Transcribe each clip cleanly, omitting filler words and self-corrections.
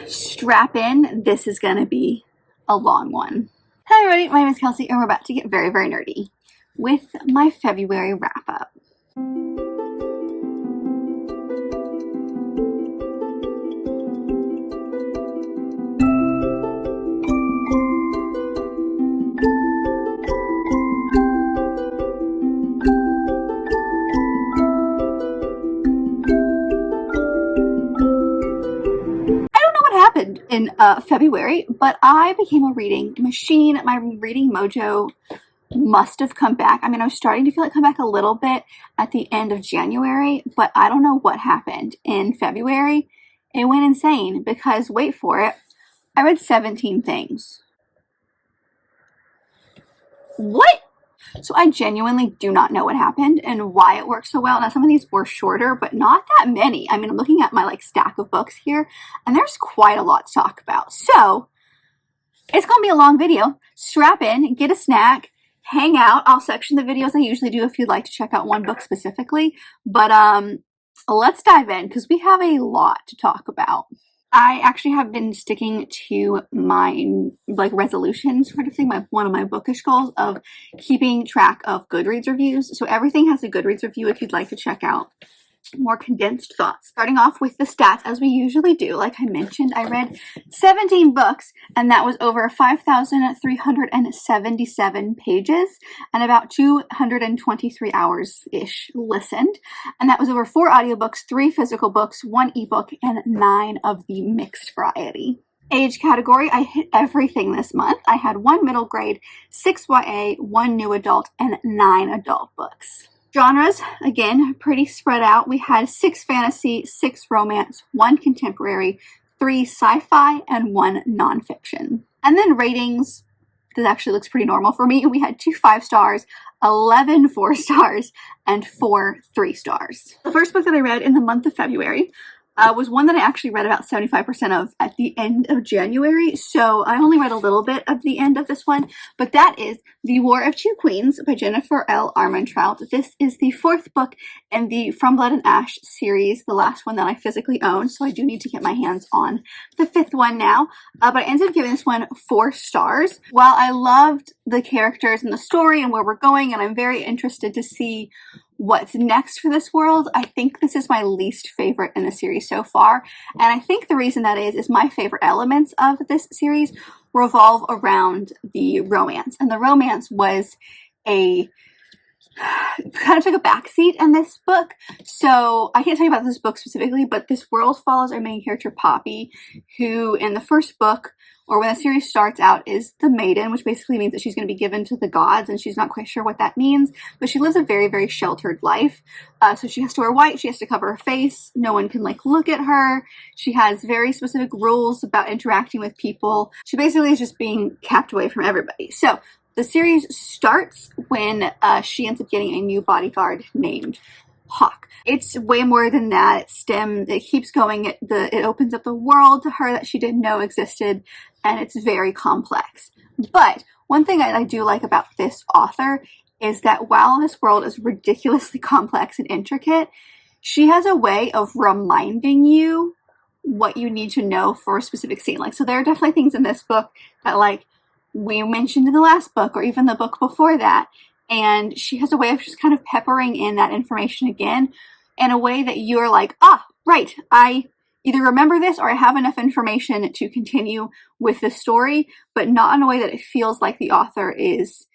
Strap in, this is gonna be a long one. Hi everybody, my name is Kelsey and we're about to get very, very nerdy with my February wrap up. Happened in February, but I became a reading machine. My reading mojo must have come back. I mean, I was starting to feel it come back a little bit at the end of January, but I don't know what happened in February. It went insane because, wait for it, I read 17 things. What? So I genuinely do not know what happened and why it worked so well. Now, some of these were shorter, but not that many. I mean, I'm looking at my stack of books here, and there's quite a lot to talk about. So it's going to be a long video. Strap in, get a snack, hang out. I'll section the videos I usually do if you'd like to check out one book specifically. But let's dive in because we have a lot to talk about. I actually have been sticking to my resolution sort of thing, one of my bookish goals of keeping track of Goodreads reviews. So everything has a Goodreads review if you'd like to check out more condensed thoughts. Starting off with the stats as we usually do. Like I mentioned, I read 17 books and that was over 5,377 pages and about 223 hours-ish listened. And that was over 4 audiobooks, 3 physical books, 1 ebook, and 9 of the mixed variety. Age category, I hit everything this month. I had 1 middle grade, 6 YA, 1 new adult, and 9 adult books. Genres, again, pretty spread out. We had 6 fantasy, 6 romance, 1 contemporary, 3 sci-fi, and 1 nonfiction. And then ratings, this actually looks pretty normal for me. We had 2 5 stars, 11 4 stars, and 4 3 stars. The first book that I read in the month of February was one that I actually read about 75% of at the end of January. So I only read a little bit of the end of this one, but that is The War of Two Queens by Jennifer L. Armentrout. This is the 4th book in the From Blood and Ash series, the last one that I physically own. So I do need to get my hands on the 5th one now. But I ended up giving this one 4 stars. While I loved the characters and the story and where we're going, and I'm very interested to see what's next for this world, I think this is my least favorite in the series so far. And I think the reason that is my favorite elements of this series revolve around the romance. And the romance was kind of took a backseat in this book. So I can't tell you about this book specifically, but this world follows our main character Poppy, who in the first book, or when the series starts out, is the maiden, which basically means that she's going to be given to the gods, and she's not quite sure what that means, but she lives a very, very sheltered life. So she has to wear white, she has to cover her face, no one can look at her, she has very specific rules about interacting with people. She basically is just being kept away from everybody. So the series starts when she ends up getting a new bodyguard named Hawk. It's way more than that. It keeps going. It opens up the world to her that she didn't know existed, and it's very complex. But one thing I do like about this author is that while this world is ridiculously complex and intricate, she has a way of reminding you what you need to know for a specific scene. So there are definitely things in this book that we mentioned in the last book or even the book before that, and she has a way of just kind of peppering in that information again in a way that you're like, right, I either remember this or I have enough information to continue with the story, but not in a way that it feels like the author is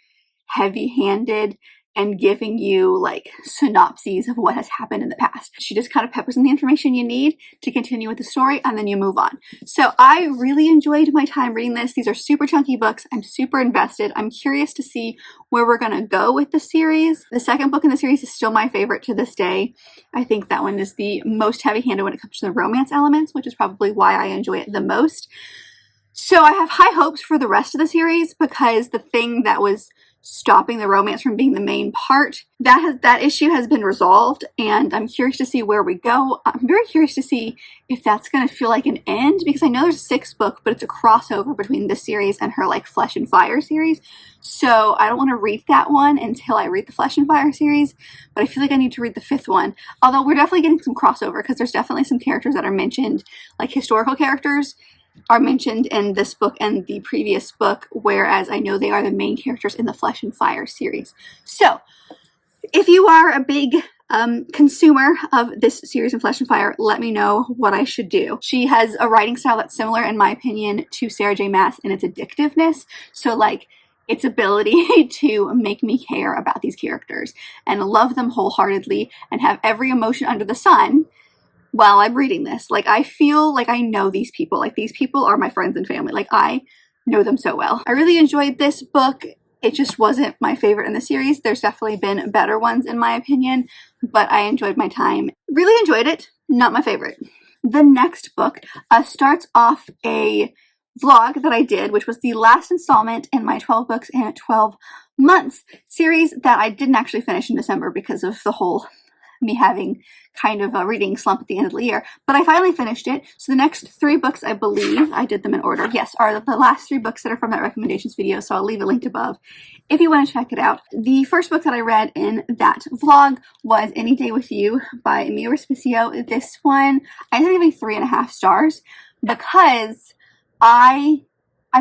heavy-handed and giving you synopses of what has happened in the past. She just kind of peppers in the information you need to continue with the story, and then you move on. So I really enjoyed my time reading this. These are super chunky books. I'm super invested. I'm curious to see where we're going to go with the series. The second book in the series is still my favorite to this day. I think that one is the most heavy-handed when it comes to the romance elements, which is probably why I enjoy it the most. So I have high hopes for the rest of the series because the thing that was stopping the romance from being the main part, that issue has been resolved, and I'm curious to see where we go. I'm very curious to see if that's going to feel like an end, because I know there's a 6th book, but it's a crossover between this series and her Flesh and Fire series. So I don't want to read that one until I read the Flesh and Fire series, but I feel like I need to read the 5th one. Although we're definitely getting some crossover because there's definitely some characters that are mentioned, historical characters, are mentioned in this book and the previous book, whereas I know they are the main characters in the Flesh and Fire series. So if you are a big consumer of this series in Flesh and Fire, let me know what I should do. She has a writing style that's similar, in my opinion, to Sarah J. Maas in its addictiveness. So like its ability to make me care about these characters and love them wholeheartedly and have every emotion under the sun while I'm reading this. Like, I feel like I know these people. Like, these people are my friends and family. Like, I know them so well. I really enjoyed this book. It just wasn't my favorite in the series. There's definitely been better ones in my opinion, but I enjoyed my time. Really enjoyed it. Not my favorite. The next book starts off a vlog that I did, which was the last installment in my 12 books in 12 months series that I didn't actually finish in December because of the whole me having kind of a reading slump at the end of the year, but I finally finished it. So the next 3 books, I believe, I did them in order, yes, are the last 3 books that are from that recommendations video, so I'll leave it linked above if you want to check it out. The first book that I read in that vlog was Any Day With You by Mia Respicio. This one, I ended up giving 3.5 stars because I'm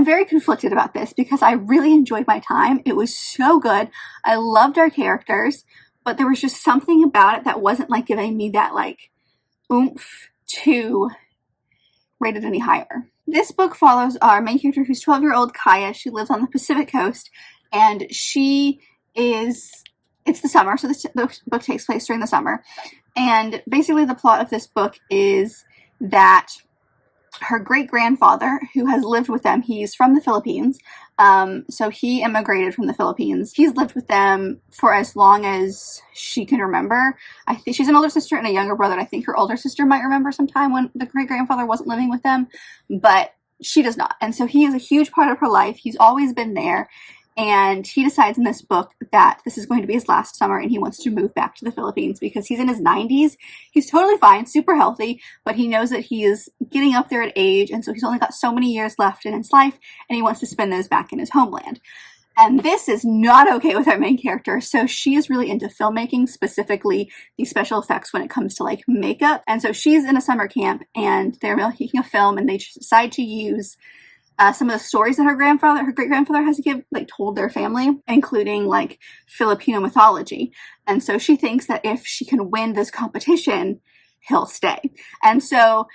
very conflicted about this because I really enjoyed my time. It was so good. I loved our characters, but there was just something about it that wasn't like giving me that like oomph to rate it any higher. This book follows our main character, who's 12-year-old Kaya. She lives on the Pacific coast, and it's the summer, so the book takes place during the summer. And basically the plot of this book is that her great-grandfather, who has lived with them, he's from the Philippines, so he immigrated from the Philippines. He's lived with them for as long as she can remember. I think she's an older sister and a younger brother, and I think her older sister might remember some time when the great-grandfather wasn't living with them, but she does not. And so he is a huge part of her life. He's always been there. And he decides in this book that this is going to be his last summer and he wants to move back to the Philippines because he's in his 90s. He's totally fine, super healthy, but he knows that he is getting up there in age, and so he's only got so many years left in his life, and he wants to spend those back in his homeland. And this is not okay with our main character. So she is really into filmmaking, specifically the special effects when it comes to like makeup. And so she's in a summer camp and they're making a film, and they decide to use some of the stories that her great-grandfather has told their family, including like Filipino mythology. And so she thinks that if she can win this competition, he'll stay. And so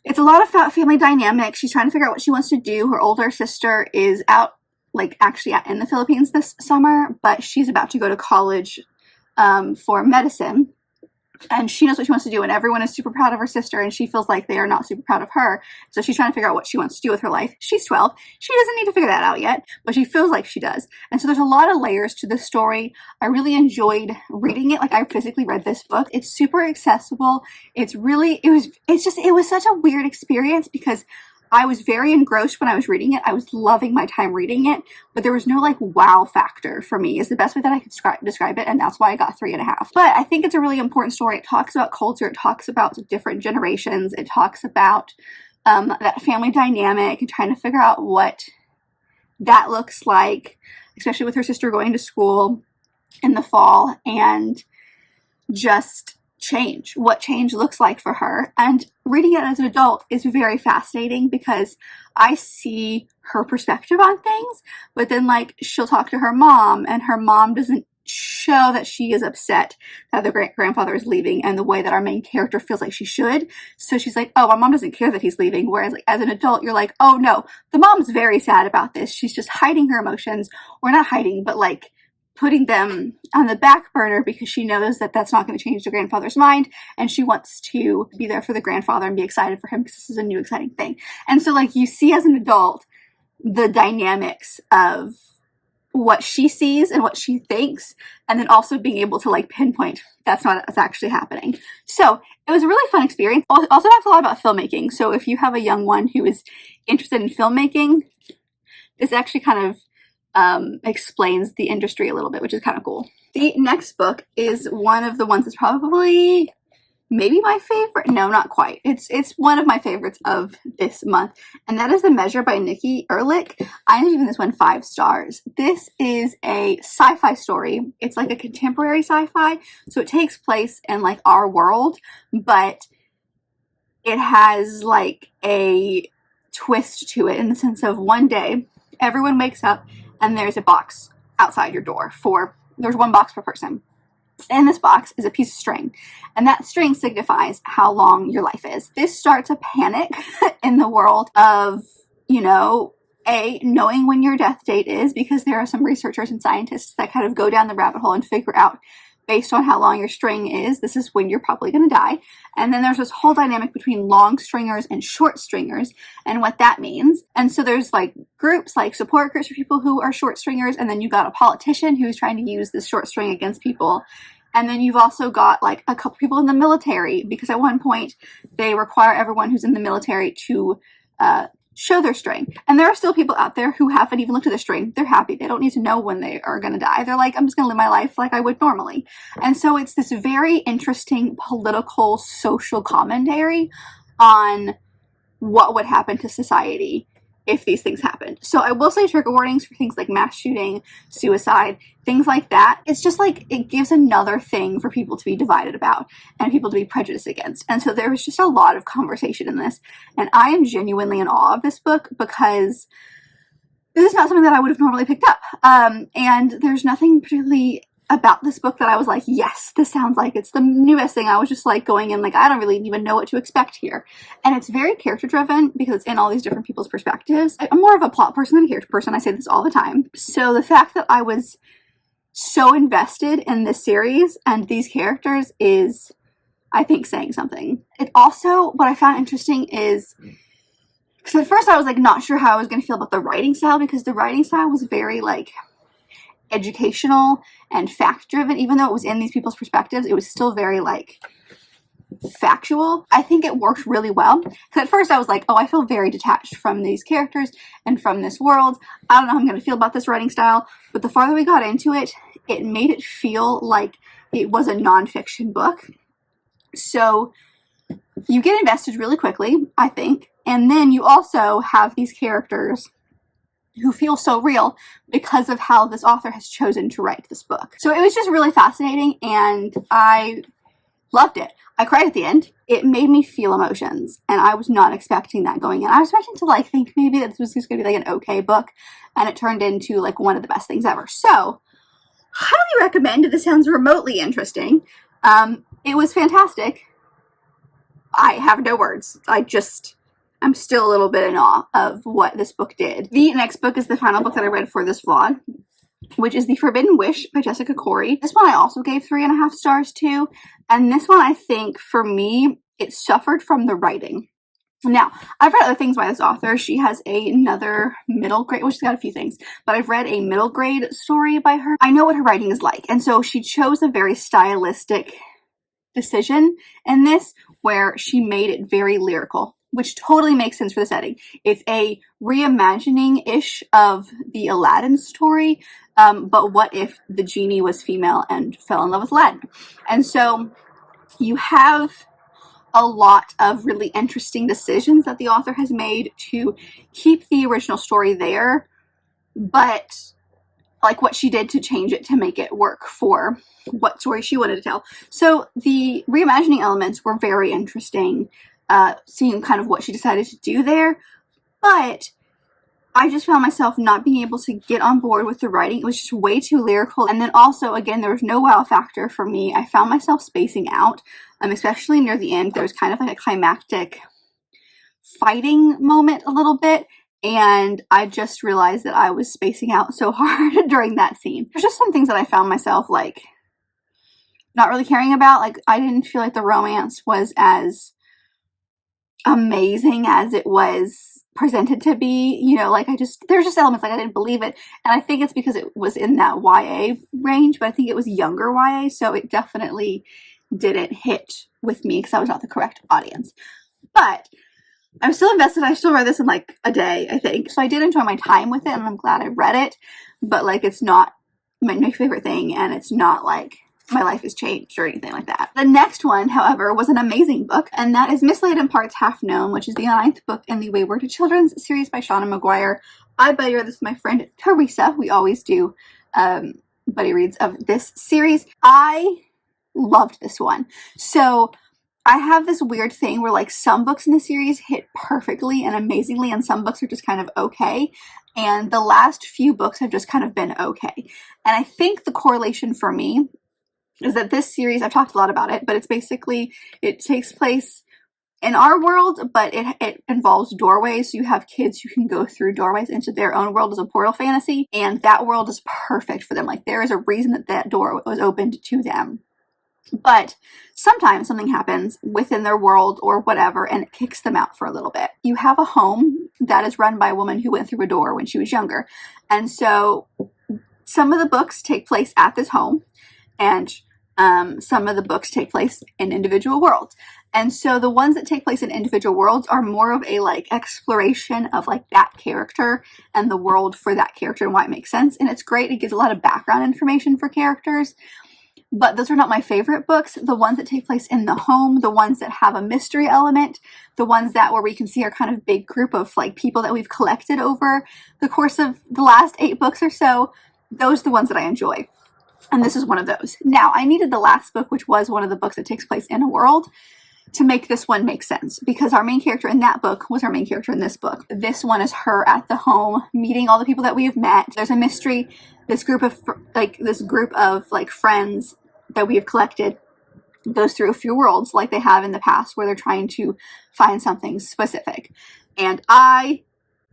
it's a lot of family dynamic. She's trying to figure out what she wants to do. Her older sister is out, actually in the Philippines this summer, but she's about to go to college for medicine. And she knows what she wants to do, and everyone is super proud of her sister, and she feels like they are not super proud of her. So she's trying to figure out what she wants to do with her life. She's 12. She doesn't need to figure that out yet, but she feels like she does. And so there's a lot of layers to this story. I really enjoyed reading it. Like, I physically read this book. It's super accessible. It was such a weird experience because I was very engrossed when I was reading it. I was loving my time reading it, but there was no wow factor for me is the best way that I could describe it, and that's why I got 3.5. But I think it's a really important story. It talks about culture. It talks about different generations. It talks about that family dynamic and trying to figure out what that looks like, especially with her sister going to school in the fall, and just what change looks like for her. And reading it as an adult is very fascinating because I see her perspective on things, but then she'll talk to her mom, and her mom doesn't show that she is upset that the great-grandfather is leaving and the way that our main character feels like she should. So she's like, oh, my mom doesn't care that he's leaving. Whereas as an adult, you're like, oh no, the mom's very sad about this. She's just hiding her emotions, or not hiding, but putting them on the back burner because she knows that that's not going to change the grandfather's mind, and she wants to be there for the grandfather and be excited for him because this is a new exciting thing. And so you see as an adult the dynamics of what she sees and what she thinks, and then also being able to pinpoint that's not what's actually happening. So it was a really fun experience. Also talks a lot about filmmaking. So if you have a young one who is interested in filmmaking, this actually kind of explains the industry a little bit, which is kind of cool. The next book is one of the ones that's probably maybe my favorite. No, not quite. It's one of my favorites of this month, and that is The Measure by Nikki Ehrlich. I'm giving this one 5 stars. This is a sci-fi story. It's a contemporary sci-fi, so it takes place in our world, but it has a twist to it in the sense of one day everyone wakes up and there's a box outside your door there's one box per person. In this box is a piece of string, and that string signifies how long your life is. This starts a panic in the world of, knowing when your death date is, because there are some researchers and scientists that kind of go down the rabbit hole and figure out, based on how long your string is, this is when you're probably going to die. And then there's this whole dynamic between long stringers and short stringers and what that means. And so there's like groups, like support groups for people who are short stringers, and then you got a politician who's trying to use this short string against people. And then you've also got like a couple people in the military, because at one point they require everyone who's in the military to show their string. And there are still people out there who haven't even looked at the string. They're happy. They don't need to know when they are going to die. They're like, I'm just going to live my life like I would normally. And so it's this very interesting political, social commentary on what would happen to society if these things happened. So I will say trigger warnings for things like mass shooting, suicide, things like that. It's just like, it gives another thing for people to be divided about and people to be prejudiced against. And so there was just a lot of conversation in this. And I am genuinely in awe of this book, because this is not something that I would have normally picked up. And there's nothing particularly about this book that I was like, yes, this sounds like it's the newest thing. I was just like going in like, I don't really even know what to expect here. And it's very character driven because it's in all these different people's perspectives. I'm more of a plot person than a character person. I say this all the time. So the fact that I was so invested in this series and these characters is, I think, saying something. It also, what I found interesting is, because at first I was like not sure how I was going to feel about the writing style, because the writing style was very like educational and fact driven. Even though it was in these people's perspectives, it was still very like factual. I think it worked really well, because at first I was like, oh, I feel very detached from these characters and from this world. I don't know how I'm going to feel about this writing style. But the farther we got into it, it made it feel like it was a nonfiction book. So you get invested really quickly, I think. And then you also have these characters who feel so real because of how this author has chosen to write this book. So it was just really fascinating, and I loved it. I cried at the end. It made me feel emotions, and I was not expecting that going in. I was expecting to like think maybe that this was just going to be like an okay book, and it turned into like one of the best things ever. So highly recommend if this sounds remotely interesting. It was fantastic. I have no words. I'm still a little bit in awe of what this book did. The next book is the final book that I read for this vlog, which is The Forbidden Wish by Jessica Corey. This one I also gave 3.5 stars to, and this one I think, for me, it suffered from the writing. Now, I've read other things by this author. She has another middle grade, well, she's got a few things, but I've read a middle grade story by her. I know what her writing is like, and so she chose a very stylistic decision in this, where she made it very lyrical, which totally makes sense for the setting. It's a reimagining-ish of the Aladdin story, but what if the genie was female and fell in love with Aladdin? And so you have a lot of really interesting decisions that the author has made to keep the original story there, but like what she did to change it to make it work for what story she wanted to tell. So the reimagining elements were very interesting, seeing kind of what she decided to do there, but I just found myself not being able to get on board with the writing. It was just way too lyrical, and then also, again, there was no wow factor for me. I found myself spacing out, especially near the end. There was kind of like a climactic fighting moment a little bit, and I just realized that I was spacing out so hard during that scene. There's just some things that I found myself like not really caring about. Like, I didn't feel like the romance was as amazing as it was presented to be, like there's just elements like I didn't believe it, and I think it's because it was in that YA range, but I think it was younger YA, so it definitely didn't hit with me because I was not the correct audience. But I'm still invested. I still read this in like a day, I think, so I did enjoy my time with it, and I'm glad I read it, but like it's not my favorite thing, and it's not like my life has changed or anything like that. The next one, however, was an amazing book, and that is Mislaid in Parts Half Known, which is the 9th book in the Wayward Children's series by Shauna Maguire. I buddy read this with my friend Teresa. We always do buddy reads of this series. I loved this one. So I have this weird thing where like some books in the series hit perfectly and amazingly, and some books are just kind of okay. And the last few books have just kind of been okay. And I think the correlation for me is that this series, I've talked a lot about it, but it's basically, it takes place in our world, but it involves doorways. So you have kids who can go through doorways into their own world as a portal fantasy, and that world is perfect for them. Like, there is a reason that that door was opened to them. But sometimes something happens within their world or whatever, and it kicks them out for a little bit. You have a home that is run by a woman who went through a door when she was younger. And so some of the books take place at this home, and some of the books take place in individual worlds. And so the ones that take place in individual worlds are more of a like exploration of like that character and the world for that character and why it makes sense. And it's great. It gives a lot of background information for characters. But those are not my favorite books. The ones that take place in the home, the ones that have a mystery element, the ones that where we can see our kind of big group of like people that we've collected over the course of the last 8 books or so, those are the ones that I enjoy. And this is one of those. Now, I needed the last book, which was one of the books that takes place in a world, to make this one make sense, because our main character in that book was our main character in this book. This one is her at the home meeting all the people that we have met. There's a mystery. This group of friends that we have collected goes through a few worlds like they have in the past, where they're trying to find something specific. And I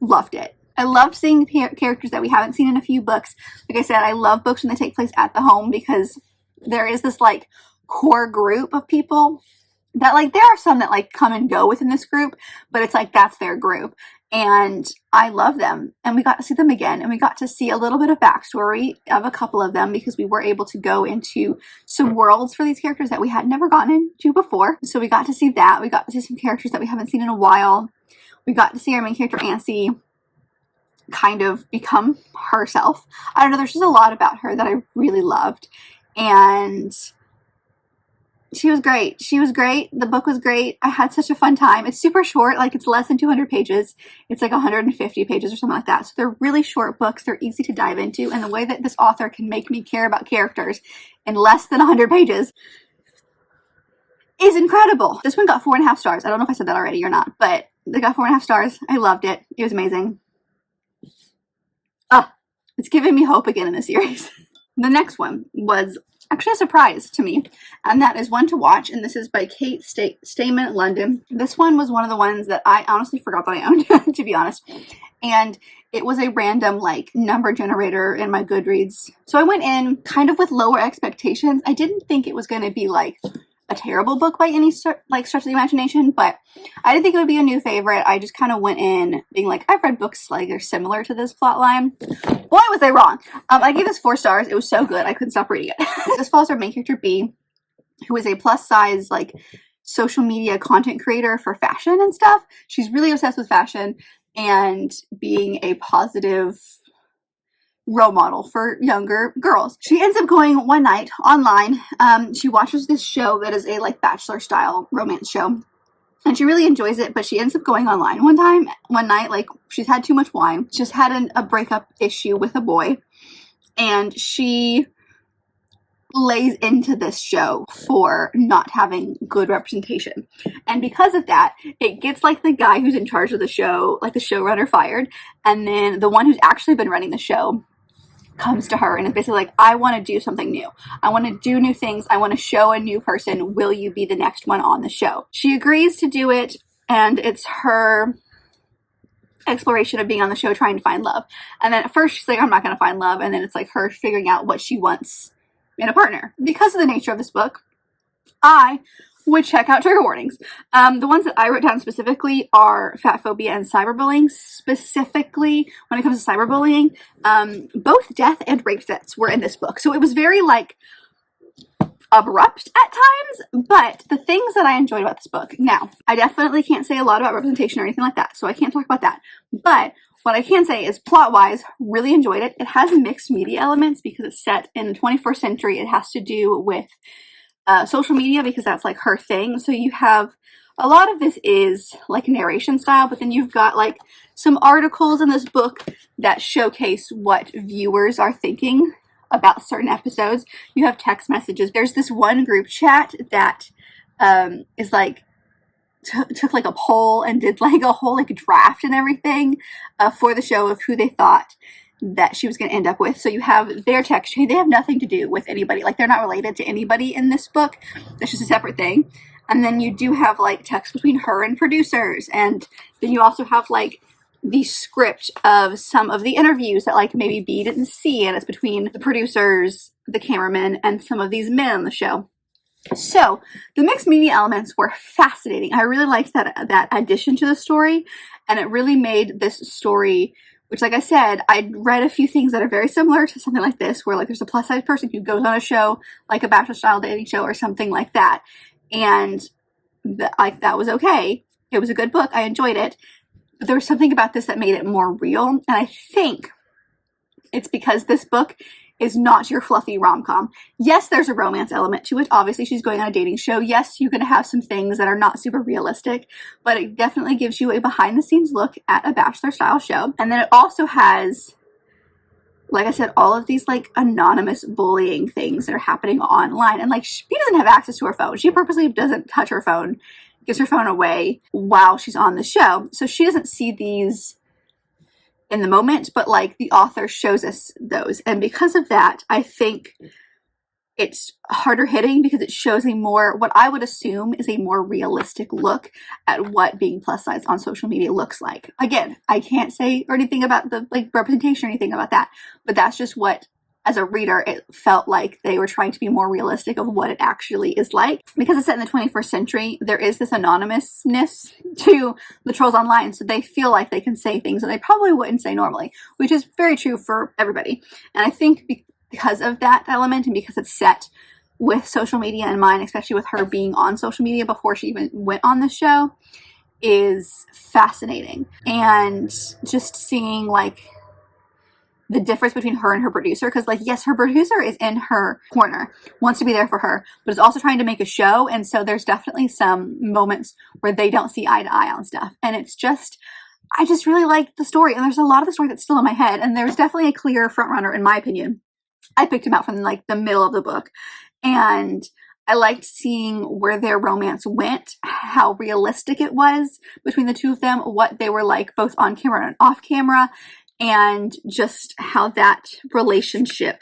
loved it. I loved seeing characters that we haven't seen in a few books. Like I said, I love books when they take place at the home, because there is this like core group of people that like, there are some that like come and go within this group, but it's like that's their group. And I love them. And we got to see them again, and we got to see a little bit of backstory of a couple of them, because we were able to go into some worlds for these characters that we had never gone into before. So we got to see that. We got to see some characters that we haven't seen in a while. We got to see our main character, Ancy, kind of become herself. I don't know, there's just a lot about her that I really loved. And she was great. She was great. The book was great. I had such a fun time. It's super short, like it's less than 200 pages. It's like 150 pages or something like that. So they're really short books. They're easy to dive into. And the way that this author can make me care about characters in less than 100 pages is incredible. This one got 4.5 stars. I don't know if I said that already or not, but they got 4.5 stars. I loved it. It was amazing. It's giving me hope again in the series. The next one was actually a surprise to me, and that is One to Watch, and this is by Kate Stayman London. This one was one of the ones that I honestly forgot that I owned, to be honest, and it was a random like number generator in my Goodreads. So I went in kind of with lower expectations. I didn't think it was going to be like a terrible book by any stretch of the imagination, but I didn't think it would be a new favorite. I just kind of went in being like, I've read books like they're similar to this plot line. Boy, was I wrong. I gave this 4 stars. It was so good. I couldn't stop reading it. This follows our main character, B, who is a plus size like social media content creator for fashion and stuff. She's really obsessed with fashion and being a positive role model for younger girls. She ends up going one night online. She watches this show that is a like bachelor style romance show, and she really enjoys it, but she ends up going online one night, like she's had too much wine, just had a breakup issue with a boy, and she lays into this show for not having good representation. And because of that, it gets like the guy who's in charge of the show, like the showrunner, fired, and then the one who's actually been running the show comes to her and is basically like, I want to do something new. I want to do new things. I want to show a new person. Will you be the next one on the show? She agrees to do it, and it's her exploration of being on the show trying to find love. And then at first she's like, I'm not going to find love. And then it's like her figuring out what she wants in a partner. Because of the nature of this book, I would check out trigger warnings. The ones that I wrote down specifically are fat phobia and cyberbullying. Specifically, when it comes to cyberbullying, both death and rape threats were in this book. So it was very like abrupt at times, but the things that I enjoyed about this book. Now, I definitely can't say a lot about representation or anything like that, so I can't talk about that. But what I can say is plot-wise, really enjoyed it. It has mixed media elements because it's set in the 21st century. It has to do with social media because that's like her thing. So you have a lot of this is like narration style, but then you've got like some articles in this book that showcase what viewers are thinking about certain episodes. You have text messages. There's this one group chat that is like took like a poll and did like a whole like draft and everything for the show of who they thought that she was going to end up with. So you have their text chain. They have nothing to do with anybody. Like, they're not related to anybody in this book. That's just a separate thing. And then you do have like text between her and producers. And then you also have like the script of some of the interviews that like maybe B didn't see. And it's between the producers, the cameraman, and some of these men on the show. So the mixed media elements were fascinating. I really liked that addition to the story, and it really made this story, which, like I said, I'd read a few things that are very similar to something like this, where like there's a plus size person who goes on a show like a Bachelor style dating show or something like that, and that was okay. It was a good book. I enjoyed it, but there was something about this that made it more real, and I think it's because this book is not your fluffy rom-com. Yes, there's a romance element to it. Obviously, she's going on a dating show. Yes, you can have some things that are not super realistic, but it definitely gives you a behind-the-scenes look at a Bachelor-style show. And then it also has, like I said, all of these like anonymous bullying things that are happening online. And like, she doesn't have access to her phone. She purposely doesn't touch her phone, gives her phone away while she's on the show. So she doesn't see these in the moment, but like the author shows us those. And because of that, I think it's harder hitting because it shows a more, what I would assume is a more realistic look at what being plus size on social media looks like. Again, I can't say or anything about the like representation or anything about that, but that's just what, as a reader, it felt like they were trying to be more realistic of what it actually is like. Because it's set in the 21st century, there is this anonymousness to the trolls online, so they feel like they can say things that they probably wouldn't say normally, which is very true for everybody. And I think because of that element, and because it's set with social media in mind, especially with her being on social media before she even went on the show, is fascinating. And just seeing like the difference between her and her producer, because like, yes, her producer is in her corner, wants to be there for her, but is also trying to make a show. And so there's definitely some moments where they don't see eye to eye on stuff. And it's just, I just really like the story. And there's a lot of the story that's still in my head. And there's definitely a clear front runner, in my opinion. I picked him out from like the middle of the book. And I liked seeing where their romance went, how realistic it was between the two of them, what they were like both on camera and off camera, and just how that relationship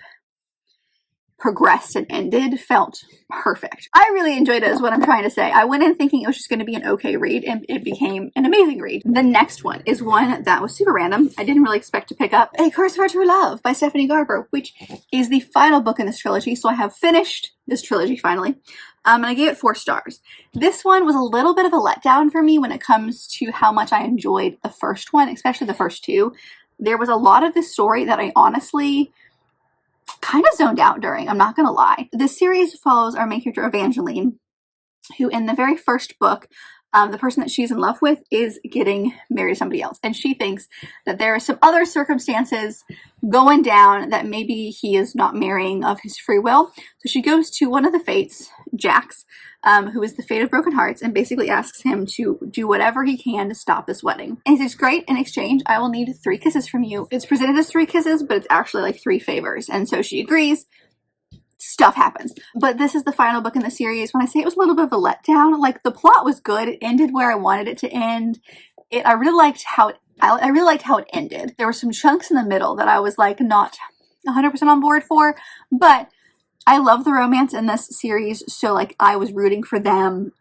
progressed and ended felt perfect. I really enjoyed it, is what I'm trying to say. I went in thinking it was just going to be an okay read, and it became an amazing read. The next one is one that was super random. I didn't really expect to pick up A Curse of Our True Love by Stephanie Garber, which is the final book in this trilogy. So I have finished this trilogy finally, and I gave it 4 stars. This one was a little bit of a letdown for me when it comes to how much I enjoyed the first one, especially the first 2. There was a lot of this story that I honestly kind of zoned out during, I'm not going to lie. This series follows our main character, Evangeline, who in the very first book, the person that she's in love with is getting married to somebody else. And she thinks that there are some other circumstances going down that maybe he is not marrying of his free will. So she goes to one of the fates, Jax, who is the fate of broken hearts, and basically asks him to do whatever he can to stop this wedding. And he says, great, in exchange, I will need 3 kisses from you. It's presented as 3 kisses, but it's actually like 3 favors. And so she agrees. Stuff happens. But this is the final book in the series. When I say it was a little bit of a letdown, like the plot was good. It ended where I wanted it to end. I really liked how it ended. There were some chunks in the middle that I was like not 100% on board for, but I love the romance in this series, so like I was rooting for them,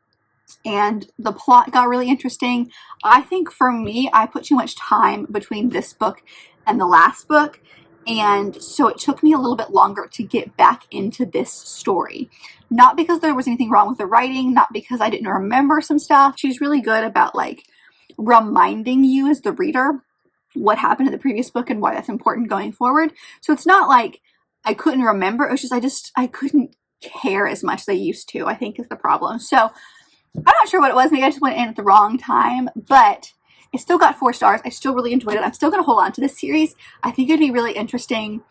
and the plot got really interesting. I think for me, I put too much time between this book and the last book, and so it took me a little bit longer to get back into this story. Not because there was anything wrong with the writing, not because I didn't remember some stuff. She's really good about like reminding you as the reader what happened in the previous book and why that's important going forward. So it's not like I couldn't remember. It was just I couldn't care as much as I used to, I think, is the problem. So I'm not sure what it was. Maybe I just went in at the wrong time, but it still got 4 stars. I still really enjoyed it. I'm still going to hold on to this series. I think it'd be really interesting,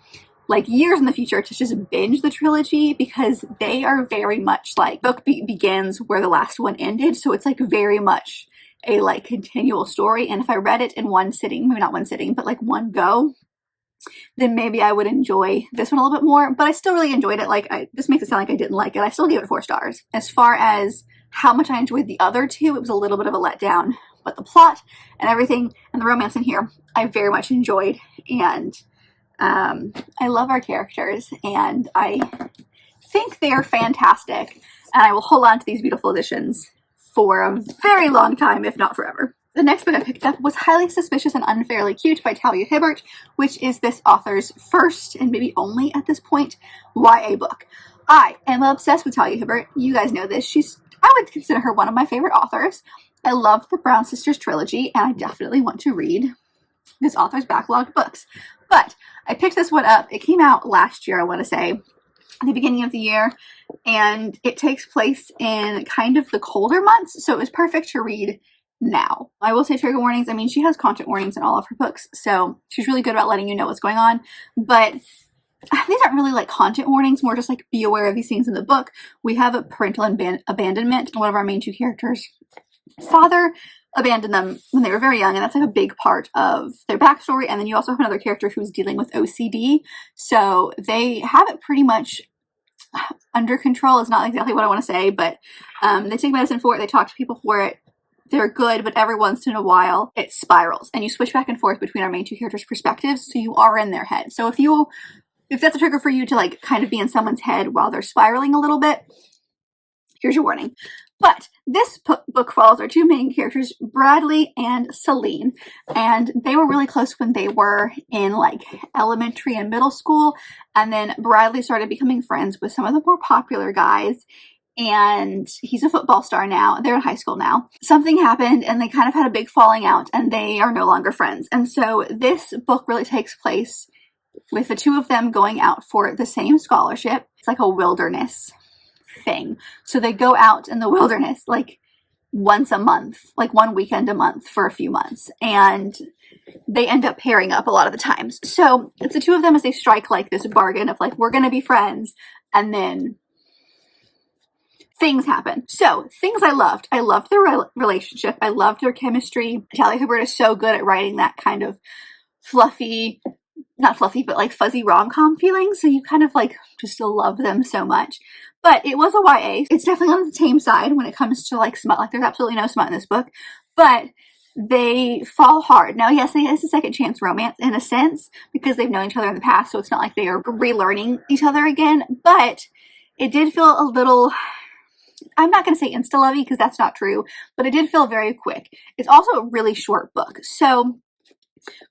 like years in the future, to just binge the trilogy, because they are very much like book begins where the last one ended. So it's like very much a like continual story. And if I read it in one sitting, maybe not one sitting, but like one go, then maybe I would enjoy this one a little bit more. But I still really enjoyed it. Like, this makes it sound like I didn't like it. I still gave it 4 stars. As far as how much I enjoyed the other two. It was a little bit of a letdown, but the plot and everything and the romance in here, I very much enjoyed. And I love our characters, and I think they are fantastic. And I will hold on to these beautiful editions for a very long time, if not forever. The next book I picked up was Highly Suspicious and Unfairly Cute by Talia Hibbert, which is this author's first, and maybe only at this point, YA book. I am obsessed with Talia Hibbert. You guys know this. I would consider her one of my favorite authors. I love the Brown Sisters trilogy, and I definitely want to read this author's backlogged books. But I picked this one up. It came out last year, I want to say, at the beginning of the year, and it takes place in kind of the colder months, so it was perfect to read now. I will say trigger warnings. I mean, she has content warnings in all of her books, so she's really good about letting you know what's going on, but these aren't really like content warnings, more just like be aware of these things in the book. We have a parental abandonment. One of our main two characters' father abandoned them when they were very young, and that's like a big part of their backstory. And then you also have another character who's dealing with OCD, so they have it pretty much under control. Is not exactly what I want to say, but they take medicine for it, they talk to people for it, they're good, but every once in a while it spirals, and you switch back and forth between our main two characters' perspectives, so you are in their head. So if that's a trigger for you to like kind of be in someone's head while they're spiraling a little bit, here's your warning. But this book follows our two main characters, Bradley and Celine, and they were really close when they were in like elementary and middle school, and then Bradley started becoming friends with some of the more popular guys, and he's a football star now. They're in high school now. Something happened, and they kind of had a big falling out, and they are no longer friends. And so this book really takes place with the two of them going out for the same scholarship. It's like a wilderness thing. So they go out in the wilderness like once a month, like one weekend a month for a few months, and they end up pairing up a lot of the times. So it's the two of them as they strike like this bargain of like, we're going to be friends, and then things happen. So things I loved. I loved their relationship. I loved their chemistry. Talia Hibbert is so good at writing that kind of fluffy, not fluffy, but like fuzzy rom-com feeling. So you kind of like just love them so much. But it was a YA. It's definitely on the tame side when it comes to like smut. Like there's absolutely no smut in this book, but they fall hard. Now, yes, it's a second chance romance in a sense because they've known each other in the past. So it's not like they are relearning each other again, but it did feel a little, I'm not going to say insta-lovey because that's not true, but it did feel very quick. It's also a really short book. So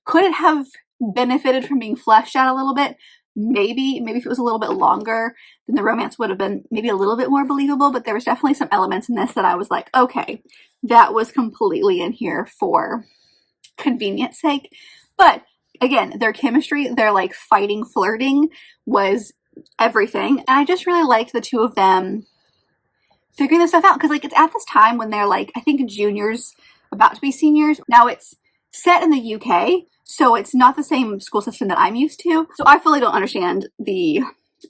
could it have benefited from being fleshed out a little bit? Maybe if it was a little bit longer, then the romance would have been maybe a little bit more believable, but there was definitely some elements in this that I was like, okay, that was completely in here for convenience sake. But again, their chemistry, their like fighting, flirting was everything. And I just really liked the two of them figuring this stuff out, because like it's at this time when they're like, I think juniors, about to be seniors. Now it's set in the UK, so it's not the same school system that I'm used to. So I fully don't understand the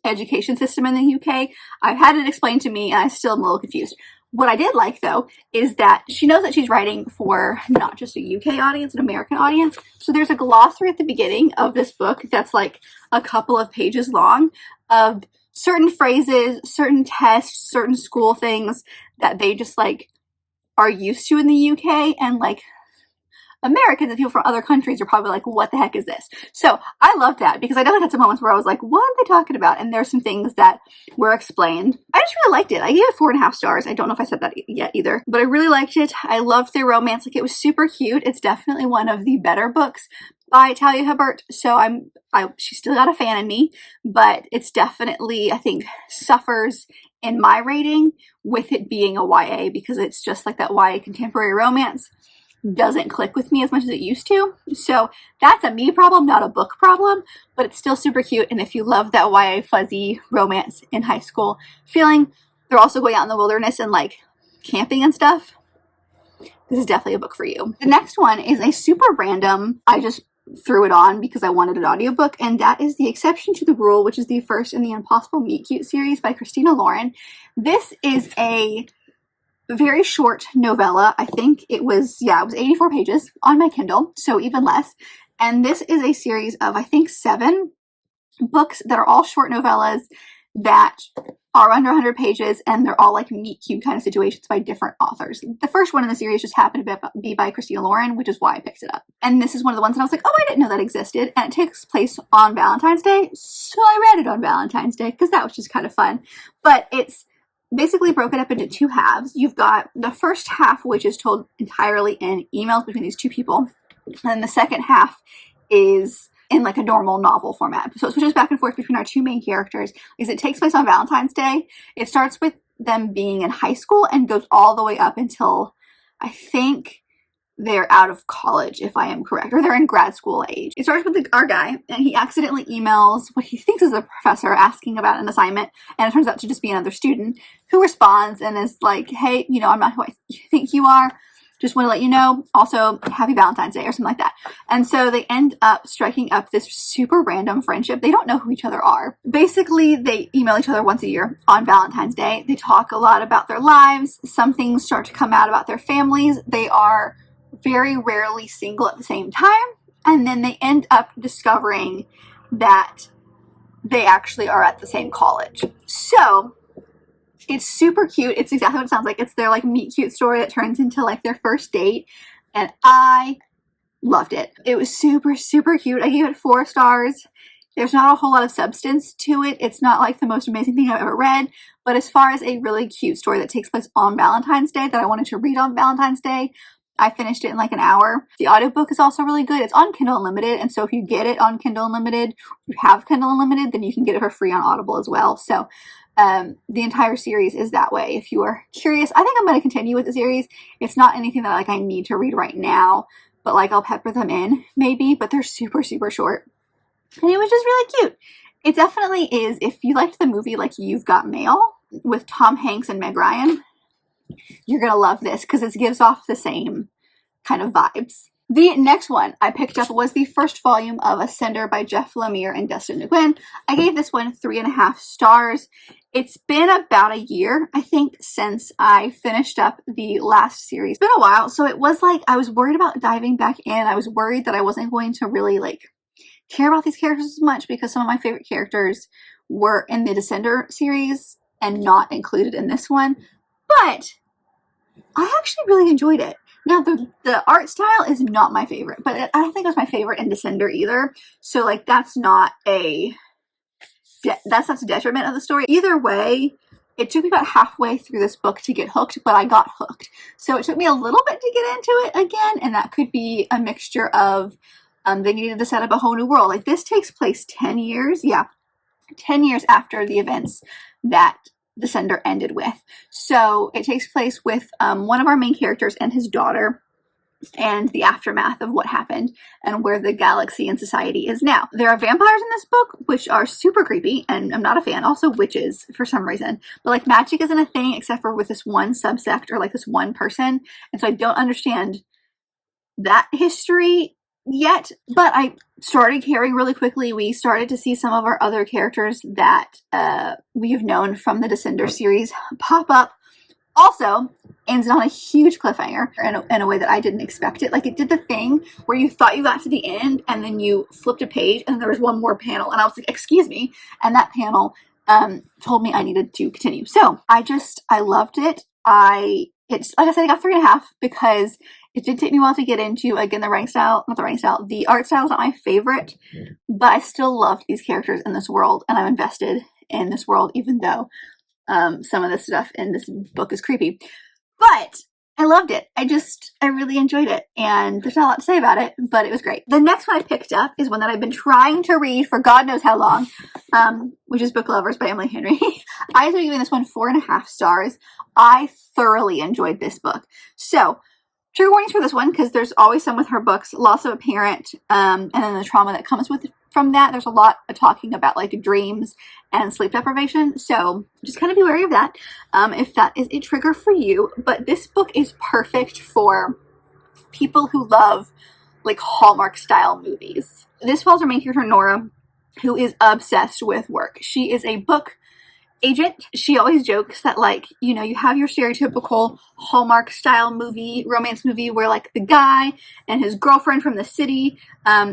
education system in the UK. I've had it explained to me, and I still am a little confused. What I did like, though, is that she knows that she's writing for not just a UK audience, an American audience. So there's a glossary at the beginning of this book that's like a couple of pages long of certain phrases, certain tests, certain school things that they just like are used to in the UK, and like Americans and people from other countries are probably like, what the heck is this? So I love that, because I definitely had some moments where I was like, what are they talking about? And there's some things that were explained. I just really liked it. I gave it 4.5 stars. I don't know if I said that yet either, but I really liked it. I loved their romance. Like, it was super cute. It's definitely one of the better books by Talia Hibbert. So she still got a fan in me, but it's definitely, I think, suffers in my rating with it being a YA, because it's just like that YA contemporary romance doesn't click with me as much as it used to. So that's a me problem, not a book problem, but it's still super cute. And if you love that YA fuzzy romance in high school feeling, they're also going out in the wilderness and like camping and stuff, this is definitely a book for you. The next one is a super random, I just threw it on because I wanted an audiobook, and that is The Exception to the Rule, which is the first in the Impossible Meet Cute series by Christina Lauren. This is a very short novella. I think it was 84 pages on my Kindle, so even less. And this is a series of, I think, 7 books that are all short novellas that are under 100 pages, and they're all like meet cute kind of situations by different authors. The first one in the series just happened to be by Christina Lauren, which is why I picked it up. And this is one of the ones that I was like, oh, I didn't know that existed. And it takes place on Valentine's Day, so I read it on Valentine's Day because that was just kind of fun. But it's basically broken up into two halves. You've got the first half, which is told entirely in emails between these two people. And the second half is in like a normal novel format. So it switches back and forth between our two main characters because it takes place on Valentine's Day. It starts with them being in high school and goes all the way up until I think they're out of college, if I am correct, or they're in grad school age. It starts with our guy, and he accidentally emails what he thinks is a professor asking about an assignment, and it turns out to just be another student who responds and is like, hey, you know, I'm not who I think you are. Just want to let you know. Also, happy Valentine's Day or something like that. And so they end up striking up this super random friendship. They don't know who each other are. Basically, they email each other once a year on Valentine's Day. They talk a lot about their lives. Some things start to come out about their families. They are very rarely single at the same time. And then they end up discovering that they actually are at the same college. So it's super cute. It's exactly what it sounds like. It's their like meet cute story that turns into like their first date. And I loved it. It was super, super cute. I gave it 4 stars. There's not a whole lot of substance to it. It's not like the most amazing thing I've ever read. But as far as a really cute story that takes place on Valentine's Day that I wanted to read on Valentine's Day, I finished it in like an hour. The audiobook is also really good. It's on Kindle Unlimited. And so if you get it on Kindle Unlimited, if you have Kindle Unlimited, then you can get it for free on Audible as well. So the entire series is that way. If you are curious, I think I'm going to continue with the series. It's not anything that like I need to read right now, but like I'll pepper them in maybe, but they're super, super short. And it was just really cute. It definitely is. If you liked the movie like You've Got Mail with Tom Hanks and Meg Ryan, you're going to love this because it gives off the same kind of vibes. The next one I picked up was the first volume of Ascender by Jeff Lemire and Dustin Nguyen. I gave this one 3.5 stars. It's been about a year, I think, since I finished up the last series. It's been a while, so it was like I was worried about diving back in. I was worried that I wasn't going to really like care about these characters as much because some of my favorite characters were in the Descender series and not included in this one. But I actually really enjoyed it. Now, the art style is not my favorite, but I don't think it was my favorite in Descender either. So, like, that's not a detriment of the story. Either way, it took me about halfway through this book to get hooked, but I got hooked. So it took me a little bit to get into it again, and that could be a mixture of they needed to set up a whole new world. Like, this takes place 10 years. Yeah, 10 years after the events that Descender ended with. So it takes place with one of our main characters and his daughter and the aftermath of what happened and where the galaxy and society is now. There are vampires in this book, which are super creepy, and I'm not a fan. Also witches for some reason. But like magic isn't a thing except for with this one subsect or like this one person. And so I don't understand that history yet, but I started caring really quickly. We started to see some of our other characters that we've known from the Descender series pop up. Also, ends on a huge cliffhanger in a way that I didn't expect it. Like, it did the thing where you thought you got to the end and then you flipped a page and there was one more panel and I was like, excuse me. And that panel told me I needed to continue. So I loved it. It's like I said, I got 3.5 because it did take me a while to get into. Again, the art style is not my favorite, but I still loved these characters in this world, and I'm invested in this world, even though some of the stuff in this book is creepy. But I loved it. I really enjoyed it, and there's not a lot to say about it, but it was great. The next one I picked up is one that I've been trying to read for God knows how long, which is Book Lovers by Emily Henry. I was giving this one 4.5 stars. I thoroughly enjoyed this book. So, trigger warnings for this one, because there's always some with her books, loss of a parent, and then the trauma that comes from that. There's a lot of talking about like dreams and sleep deprivation, so just kind of be wary of that if that is a trigger for you. But this book is perfect for people who love like Hallmark style movies. This follows our main character Nora, who is obsessed with work. She is a book agent. She always jokes that, like, you know, you have your stereotypical Hallmark style movie, romance movie, where like the guy and his girlfriend from the city,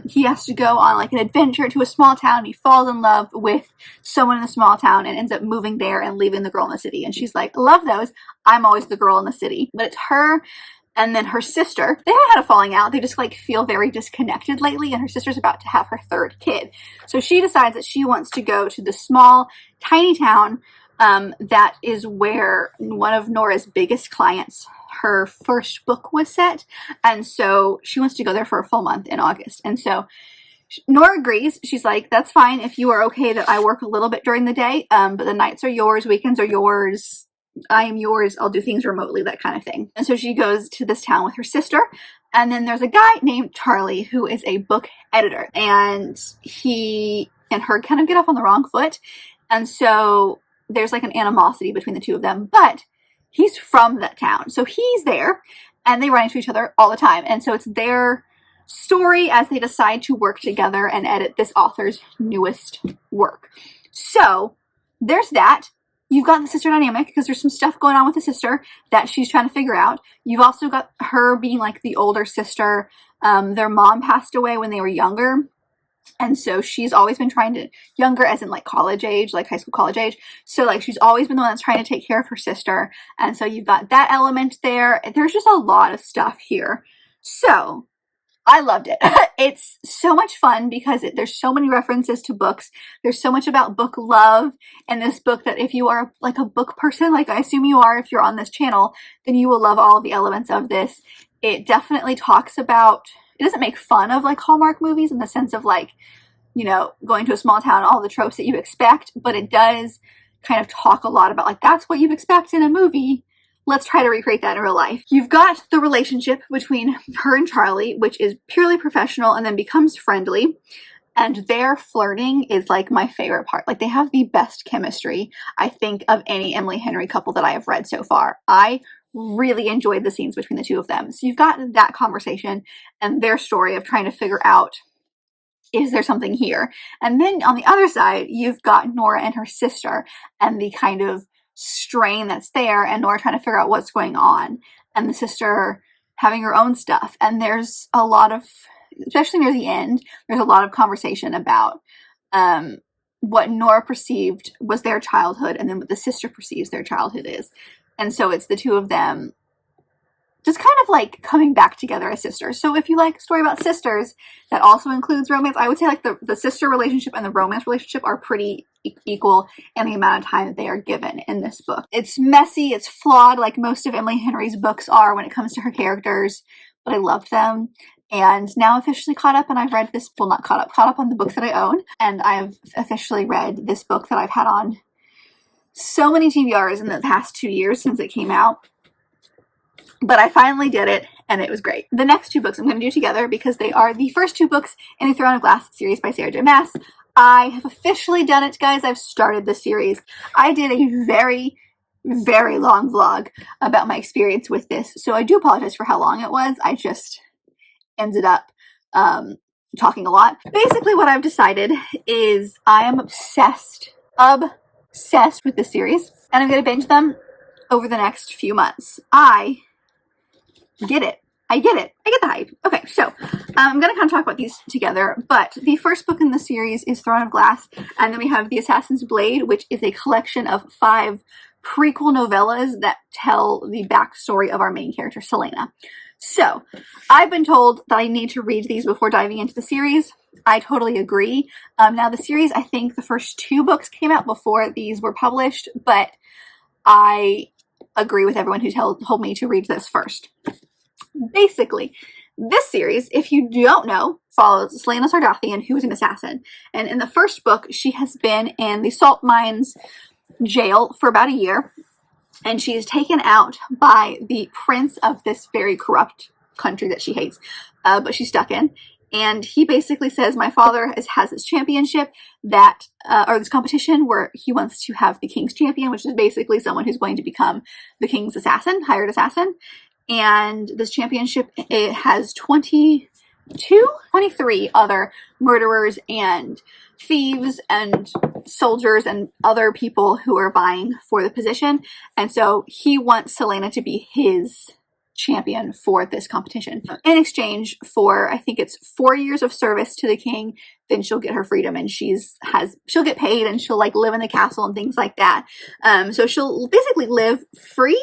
he has to go on like an adventure to a small town. He falls in love with someone in the small town and ends up moving there and leaving the girl in the city. And she's like, love those. I'm always the girl in the city. But it's her and then her sister. They haven't had a falling out. They just like feel very disconnected lately, and her sister's about to have her third kid. So she decides that she wants to go to the small, tiny town that is where one of Nora's biggest clients, her first book was set. And so she wants to go there for a full month in August. And so Nora agrees. She's like, that's fine if you are okay that I work a little bit during the day, but the nights are yours, weekends are yours. I am yours, I'll do things remotely, that kind of thing. And so she goes to this town with her sister. And then there's a guy named Charlie who is a book editor. And he and her kind of get off on the wrong foot. And so there's like an animosity between the two of them. But he's from that town. So he's there and they run into each other all the time. And so it's their story as they decide to work together and edit this author's newest work. So there's that. You've got the sister dynamic because there's some stuff going on with the sister that she's trying to figure out. You've also got her being like the older sister. Their mom passed away when they were younger. And so she's always been trying to, younger as in like college age, like high school, college age. So like she's always been the one that's trying to take care of her sister. And so you've got that element there. There's just a lot of stuff here. So I loved it. It's so much fun because there's so many references to books. There's so much about book love in this book that if you are like a book person, like I assume you are if you're on this channel, then you will love all of the elements of this. It definitely talks about, it doesn't make fun of like Hallmark movies in the sense of like, you know, going to a small town, all the tropes that you expect, but it does kind of talk a lot about like, that's what you expect in a movie. Let's try to recreate that in real life. You've got the relationship between her and Charlie, which is purely professional and then becomes friendly. And their flirting is like my favorite part. Like they have the best chemistry, I think, of any Emily Henry couple that I have read so far. I really enjoyed the scenes between the two of them. So you've got that conversation and their story of trying to figure out, is there something here? And then on the other side, you've got Nora and her sister and the kind of strain that's there, and Nora trying to figure out what's going on, and the sister having her own stuff. And there's a lot of, especially near the end, there's a lot of conversation about what Nora perceived was their childhood and then what the sister perceives their childhood is. And so it's the two of them just kind of like coming back together as sisters. So if you like a story about sisters that also includes romance, I would say like the sister relationship and the romance relationship are pretty equal in the amount of time that they are given in this book. It's messy, it's flawed, like most of Emily Henry's books are when it comes to her characters, but I loved them. And now I'm officially caught up, and I've read this, well, not caught up on the books that I own, and I've officially read this book that I've had on so many TBRs in the past 2 years since it came out. But I finally did it, and it was great. The next two books I'm going to do together because they are the first two books in the Throne of Glass series by Sarah J. Maas. I have officially done it, guys. I've started the series. I did a very, very long vlog about my experience with this, so I do apologize for how long it was. I just ended up talking a lot. Basically, what I've decided is I am obsessed with this series, and I'm going to binge them over the next few months. I get it. I get the hype. Okay, so I'm going to kind of talk about these together, but the first book in the series is Throne of Glass, and then we have The Assassin's Blade, which is a collection of 5 prequel novellas that tell the backstory of our main character, Selena. So, I've been told that I need to read these before diving into the series. I totally agree. Now, the series, I think the first 2 books came out before these were published, but I agree with everyone who told me to read this first. Basically, this series, if you don't know, follows Selena Sardathian, who is an assassin. And in the first book, she has been in the salt mines jail for about a year. And she is taken out by the prince of this very corrupt country that she hates, but she's stuck in. And he basically says, my father has this championship that, or this competition where he wants to have the king's champion, which is basically someone who's going to become the king's assassin, hired assassin. And this championship, it has 23 other murderers and thieves and soldiers and other people who are vying for the position. And so he wants Celaena to be his champion for this competition in exchange for, I think it's 4 years of service to the king. Then she'll get her freedom, and she'll get paid, and she'll like live in the castle and things like that. So she'll basically live free,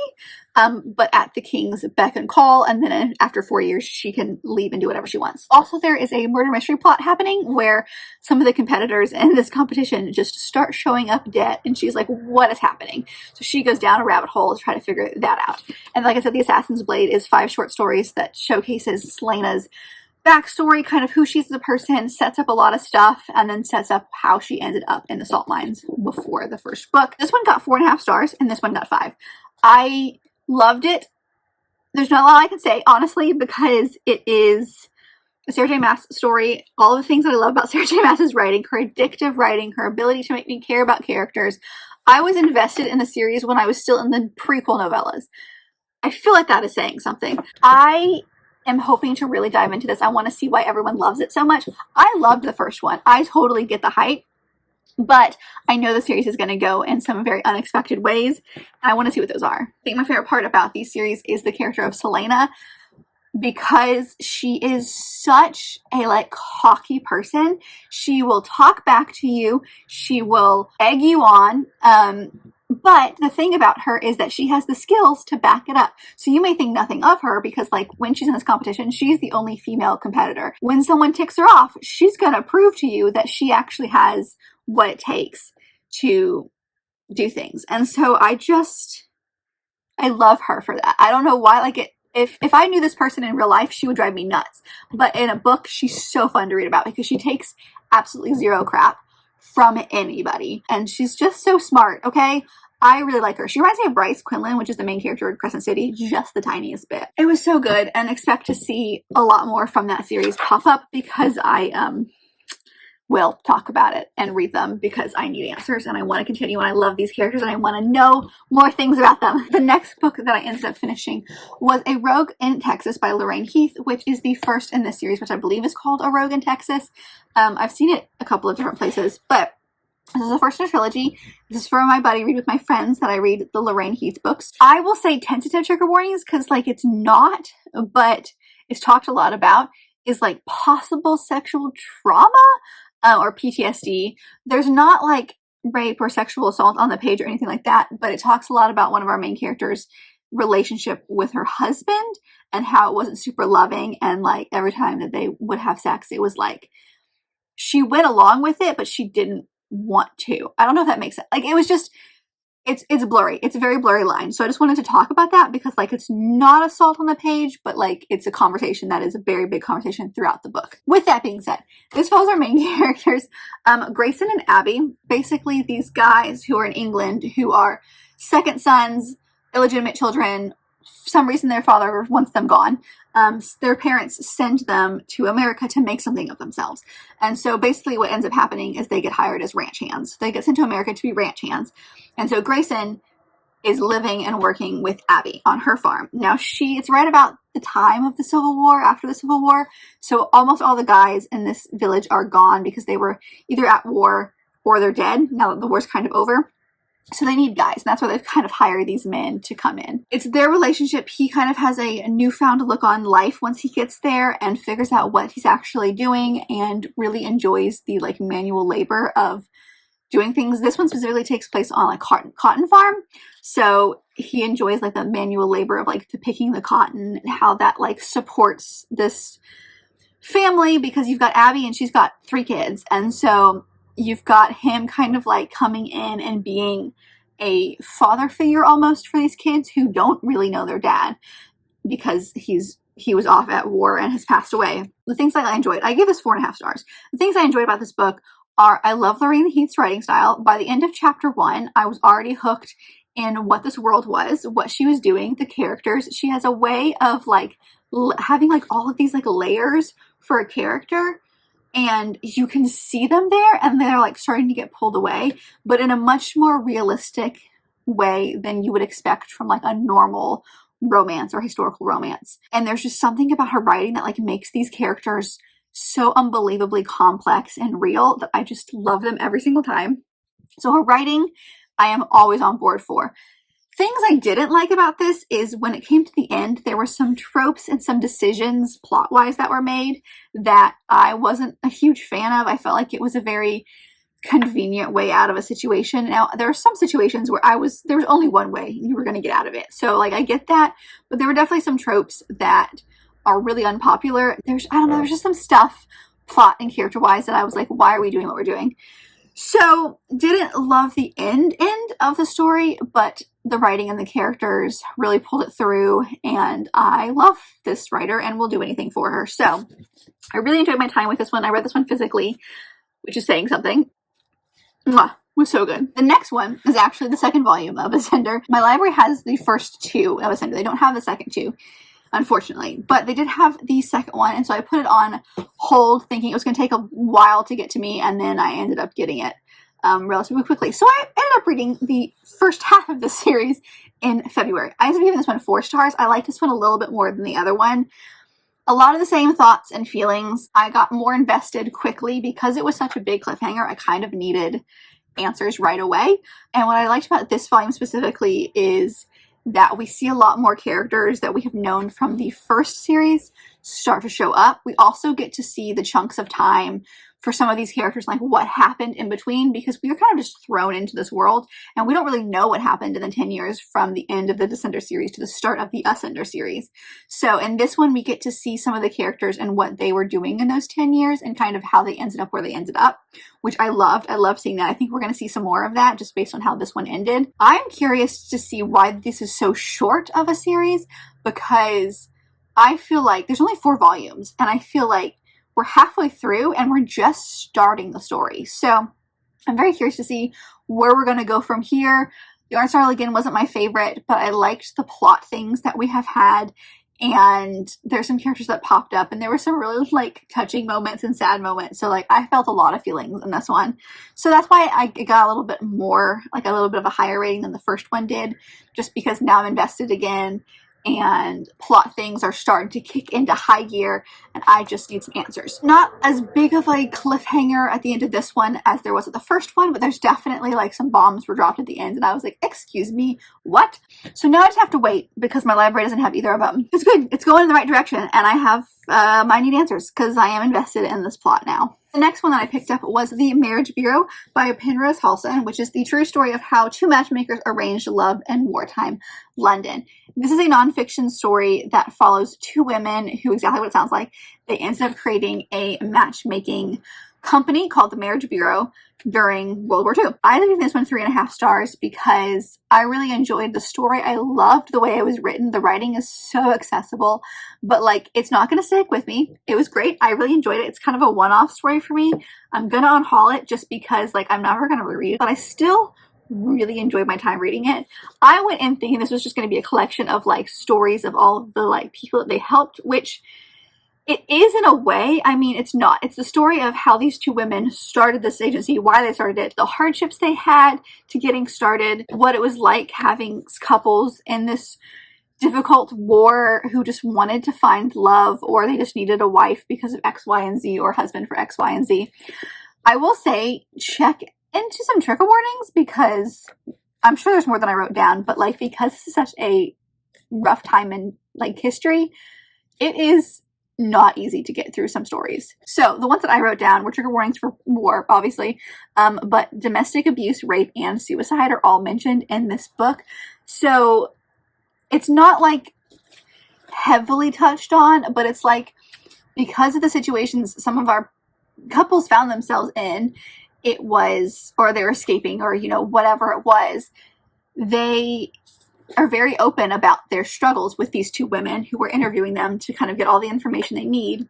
but at the king's beck and call, and then after 4 years she can leave and do whatever she wants. Also, there is a murder mystery plot happening where some of the competitors in this competition just start showing up dead, and she's like, what is happening? So she goes down a rabbit hole to try to figure that out. And like I said, The Assassin's Blade is 5 short stories that showcases Celaena's backstory, kind of who she is as a person, sets up a lot of stuff, and then sets up how she ended up in the salt mines before the first book. This one got 4.5 stars, and this one got 5. I loved it. There's not a lot I can say, honestly, because it is a Sarah J. Maas story. All the things that I love about Sarah J. Maas's writing, her addictive writing, her ability to make me care about characters. I was invested in the series when I was still in the prequel novellas. I feel like that is saying something. I am hoping to really dive into this. I want to see why everyone loves it so much. I loved the first one. I totally get the hype, but I know the series is going to go in some very unexpected ways. I want to see what those are. I think my favorite part about these series is the character of Celaena, because she is such a like cocky person. She will talk back to you. She will egg you on. But the thing about her is that she has the skills to back it up. So you may think nothing of her because like when she's in this competition, she's the only female competitor. When someone ticks her off, she's going to prove to you that she actually has what it takes to do things. And so I love her for that. I don't know why, like if I knew this person in real life, she would drive me nuts. But in a book, she's so fun to read about because she takes absolutely zero crap from anybody. And she's just so smart, okay? I really like her. She reminds me of Bryce Quinlan, which is the main character in Crescent City, just the tiniest bit. It was so good, and expect to see a lot more from that series pop up because I will talk about it and read them because I need answers and I want to continue, and I love these characters and I want to know more things about them. The next book that I ended up finishing was A Rogue in Texas by Lorraine Heath, which is the first in this series, which I believe is called A Rogue in Texas. I've seen it a couple of different places, but this is the first in a trilogy. This is for my buddy read with my friends that I read the Lorraine Heath books. I will say tentative trigger warnings because like it's not, but it's talked a lot about, is like possible sexual trauma or PTSD. There's not like rape or sexual assault on the page or anything like that, but it talks a lot about one of our main characters' relationship with her husband and how it wasn't super loving, and like every time that they would have sex, it was like she went along with it, but she didn't want to. I don't know if that makes sense. Like it was just, it's blurry. It's a very blurry line. So I just wanted to talk about that because like it's not assault on the page, but like it's a conversation that is a very big conversation throughout the book. With that being said, this follows our main characters, Grayson and Abby, basically these guys who are in England who are second sons, illegitimate children. For some reason their father wants them gone. Their parents send them to America to make something of themselves. And so basically what ends up happening is they get hired as ranch hands. They get sent to America to be ranch hands. And so Grayson is living and working with Abby on her farm. Now it's right about the time of the Civil War, after the Civil War. So almost all the guys in this village are gone because they were either at war or they're dead now that the war's kind of over. So they need guys, and that's why they've kind of hired these men to come in. It's their relationship. He kind of has a newfound look on life once he gets there and figures out what he's actually doing and really enjoys the like manual labor of doing things. This one specifically takes place on a cotton farm. So he enjoys like the manual labor of like the picking the cotton and how that like supports this family, because you've got Abby and she's got 3 kids. And so you've got him kind of like coming in and being a father figure almost for these kids who don't really know their dad because he was off at war and has passed away. The things that I enjoyed, I give this 4.5 stars. The things I enjoyed about this book are, I love Lorraine Heath's writing style. By the end of chapter 1, I was already hooked in what this world was, what she was doing, the characters. She has a way of like having like all of these like layers for a character, and you can see them there and they're like starting to get pulled away, but in a much more realistic way than you would expect from like a normal romance or historical romance. And there's just something about her writing that like makes these characters so unbelievably complex and real that I just love them every single time. So her writing, I am always on board for. Things I didn't like about this is when it came to the end, there were some tropes and some decisions plot-wise that were made that I wasn't a huge fan of. I felt like it was a very convenient way out of a situation. Now, there are some situations where there was only one way you were going to get out of it. So, like, I get that, but there were definitely some tropes that are really unpopular. There's just some stuff, plot and character-wise, that I was like, why are we doing what we're doing? So, didn't love the end of the story, but the writing and the characters really pulled it through, and I love this writer and will do anything for her. So, I really enjoyed my time with this one. I read this one physically, which is saying something. Mwah, was so good. The next one is actually the second volume of Ascender. My library has the first two of Ascender. They don't have the second two, unfortunately, but they did have the second one, and so I put it on hold thinking it was going to take a while to get to me, and then I ended up getting it relatively quickly. So I ended up reading the first half of the series in February. I ended up giving this one 4 stars. I liked this one a little bit more than the other one. A lot of the same thoughts and feelings. I got more invested quickly because it was such a big cliffhanger. I kind of needed answers right away. And what I liked about this volume specifically is that we see a lot more characters that we have known from the first series start to show up. We also get to see the chunks of time for some of these characters, like what happened in between, because we were kind of just thrown into this world and we don't really know what happened in the 10 years from the end of the Descender series to the start of the Ascender series. So in this one, we get to see some of the characters and what they were doing in those 10 years and kind of how they ended up where they ended up, which I loved. I love seeing that. I think we're going to see some more of that just based on how this one ended. I'm curious to see why this is so short of a series, because I feel like there's only 4 volumes and I feel like we're halfway through and we're just starting the story. So I'm very curious to see where we're going to go from here. The art style, again, wasn't my favorite, but I liked the plot things that we have had. And there's some characters that popped up and there were some really like touching moments and sad moments. So like I felt a lot of feelings in this one. So that's why I got a little bit more, like a little bit of a higher rating than the first one did, just because now I'm invested again. And plot things are starting to kick into high gear and I just need some answers. Not as big of a cliffhanger at the end of this one as there was at the first one, but there's definitely like some bombs were dropped at the end and I was like, excuse me, what? So now I just have to wait because my library doesn't have either of them. It's good. It's going in the right direction and I have I need answers because I am invested in this plot now. The next one that I picked up was The Marriage Bureau by Penrose Halson, which is the true story of how 2 matchmakers arranged love in wartime London. This is a nonfiction story that follows 2 women who, exactly what it sounds like, they ended up creating a matchmaking company called the Marriage Bureau during World War II. I ended up giving this one 3.5 stars because I really enjoyed the story. I loved the way it was written. The writing is so accessible, but like it's not going to stick with me. It was great. I really enjoyed it. It's kind of a one-off story for me. I'm going to unhaul it just because like I'm never going to reread it, but I still really enjoyed my time reading it. I went in thinking this was just going to be a collection of like stories of all of the like people that they helped, which it is in a way. I mean, it's not. It's the story of how these 2 women started this agency, why they started it, the hardships they had to getting started, what it was like having couples in this difficult war who just wanted to find love or they just needed a wife because of X, Y, and Z or husband for X, Y, and Z. I will say check into some trigger warnings because I'm sure there's more than I wrote down, but like because this is such a rough time in like history, it is not easy to get through some stories. So the ones that I wrote down were trigger warnings for war, obviously, but domestic abuse, rape, and suicide are all mentioned in this book. So it's not like heavily touched on, but it's like because of the situations some of our couples found themselves in, it was, or they were escaping or, you know, whatever it was, they are very open about their struggles with these 2 women who were interviewing them to kind of get all the information they need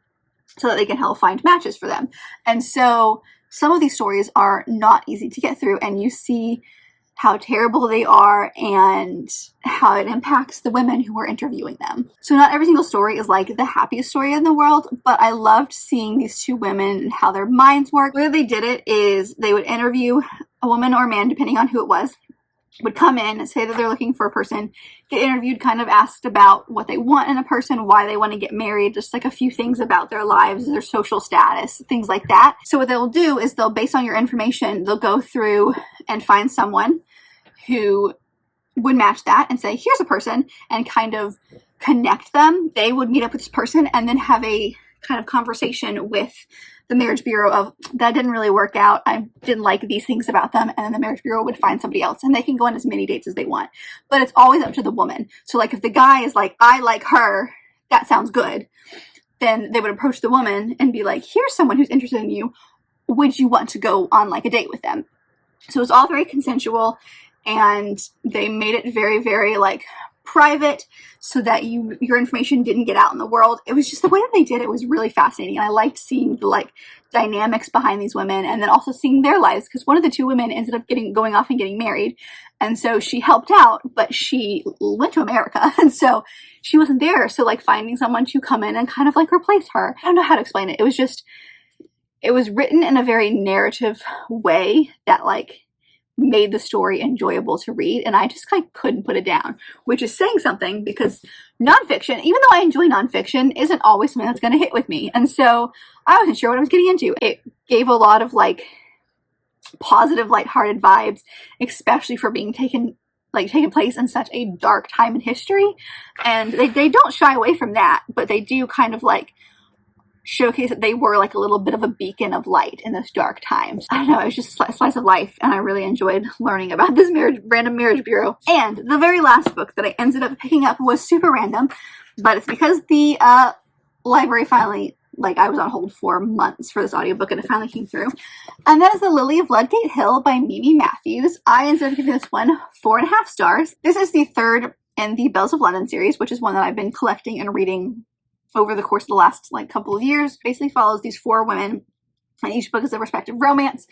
so that they can help find matches for them. And so some of these stories are not easy to get through and you see how terrible they are and how it impacts the women who are interviewing them. So not every single story is like the happiest story in the world, but I loved seeing these 2 women and how their minds work. The way they did it is they would interview a woman or a man, depending on who it was, would come in, say that they're looking for a person, get interviewed, kind of asked about what they want in a person, why they want to get married, just like a few things about their lives, their social status, things like that. So what they'll do is they'll, based on your information, they'll go through and find someone who would match that and say, here's a person, and kind of connect them. They would meet up with this person and then have a kind of conversation with the marriage bureau of, that didn't really work out, I didn't like these things about them, and then the marriage bureau would find somebody else, and they can go on as many dates as they want, but it's always up to the woman. So like if the guy is like, I like her, that sounds good, then they would approach the woman and be like, here's someone who's interested in you, would you want to go on like a date with them? So it's all very consensual, and they made it very, very like private so that your information didn't get out in the world. It was just the way that they did it was really fascinating, and I liked seeing the like dynamics behind these women, and then also seeing their lives, because one of the two women ended up going off and getting married, and so she helped out, but she went to America, and so she wasn't there. So like finding someone to come in and kind of like replace her, I don't know how to explain it. It was written in a very narrative way that like made the story enjoyable to read, and I just like couldn't put it down, which is saying something, because nonfiction, even though I enjoy nonfiction, isn't always something that's going to hit with me, and so I wasn't sure what I was getting into. It gave a lot of like positive, lighthearted vibes, especially for being taken place in such a dark time in history, and they don't shy away from that, but they do kind of like showcase that they were like a little bit of a beacon of light in those dark times. I don't know, it was just a slice of life, and I really enjoyed learning about this random marriage bureau. And the very last book that I ended up picking up was super random, but it's because the library finally, like I was on hold for months for this audiobook, and it finally came through. And that is The Lily of Ludgate Hill by Mimi Matthews. I ended up giving this one 4.5 stars. This is the third in the Bells of London series, which is one that I've been collecting and reading over the course of the last like couple of years. Basically follows these 4 women, and each book is a respective romance,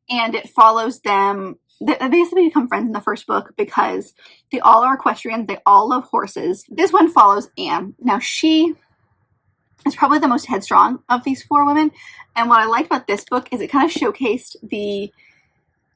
and it follows them. They basically become friends in the first book because they all are equestrians, they all love horses. This one follows Anne. Now she is probably the most headstrong of these 4 women, and what I liked about this book is it kind of showcased the